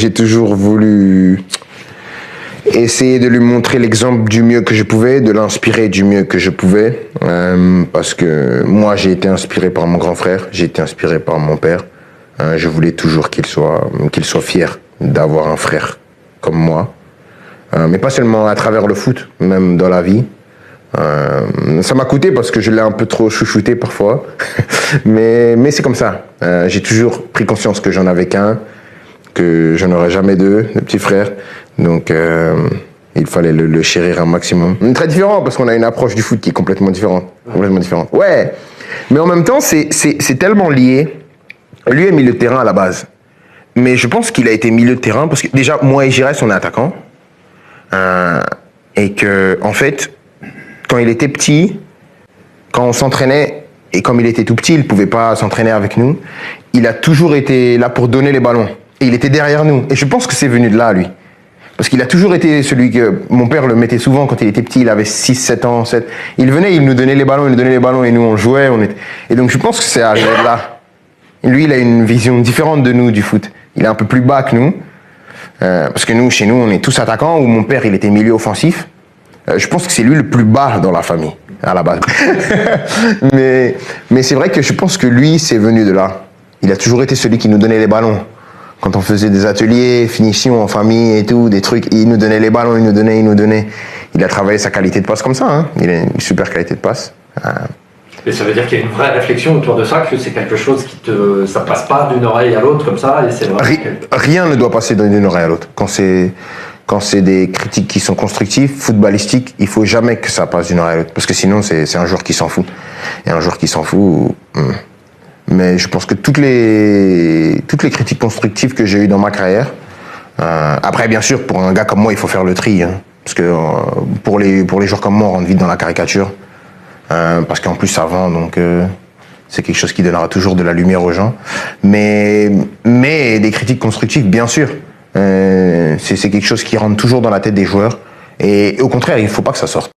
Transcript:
j'ai toujours voulu essayer de lui montrer l'exemple du mieux que je pouvais, de l'inspirer du mieux que je pouvais. Parce que moi, j'ai été inspiré par mon grand frère, j'ai été inspiré par mon père. Je voulais toujours qu'il soit fier d'avoir un frère comme moi. Mais pas seulement à travers le foot, même dans la vie. Ça m'a coûté parce que je l'ai un peu trop chouchouté parfois. mais c'est comme ça. J'ai toujours pris conscience que j'en avais qu'un, que je n'aurais jamais deux, de petits frères. Donc il fallait le chérir un maximum. Très différent parce qu'on a une approche du foot qui est complètement différente. Complètement différente. Ouais, mais en même temps, c'est tellement lié. Lui est milieu de terrain à la base. Mais je pense qu'il a été milieu de terrain parce que déjà, moi et Giresse, on est attaquants. Et que, en fait, quand il était petit, quand on s'entraînait, et comme il était tout petit, il ne pouvait pas s'entraîner avec nous, il a toujours été là pour donner les ballons. Et il était derrière nous. Et je pense que c'est venu de là, lui. Parce qu'il a toujours été celui que... Mon père le mettait souvent quand il était petit, il avait 6, 7 ans, 7. Il venait, il nous donnait les ballons, et nous on jouait. Et donc je pense que c'est arrivé de là. Et lui, il a une vision différente de nous, du foot. Il est un peu plus bas que nous. Parce que nous, chez nous, on est tous attaquants, où mon père, il était milieu offensif. Je pense que c'est lui le plus bas dans la famille, à la base. mais c'est vrai que je pense que lui, c'est venu de là. Il a toujours été celui qui nous donnait les ballons. Quand on faisait des ateliers, finitions en famille et tout, des trucs, il nous donnait les ballons, il nous donnait. Il a travaillé sa qualité de passe comme ça, hein. Il a une super qualité de passe. Et ça veut dire qu'il y a une vraie réflexion autour de ça, que c'est quelque chose ça passe pas d'une oreille à l'autre comme ça, et c'est vraiment... Rien ne doit passer d'une oreille à l'autre. Quand c'est des critiques qui sont constructives, footballistiques, il faut jamais que ça passe d'une oreille à l'autre, parce que sinon c'est un joueur qui s'en fout. Et un joueur qui s'en fout... Mais je pense que toutes les critiques constructives que j'ai eues dans ma carrière, après bien sûr pour un gars comme moi il faut faire le tri, hein, parce que pour les joueurs comme moi on rentre vite dans la caricature, parce qu'en plus ça vend, donc c'est quelque chose qui donnera toujours de la lumière aux gens. Mais des critiques constructives bien sûr, c'est quelque chose qui rentre toujours dans la tête des joueurs, et au contraire il ne faut pas que ça sorte.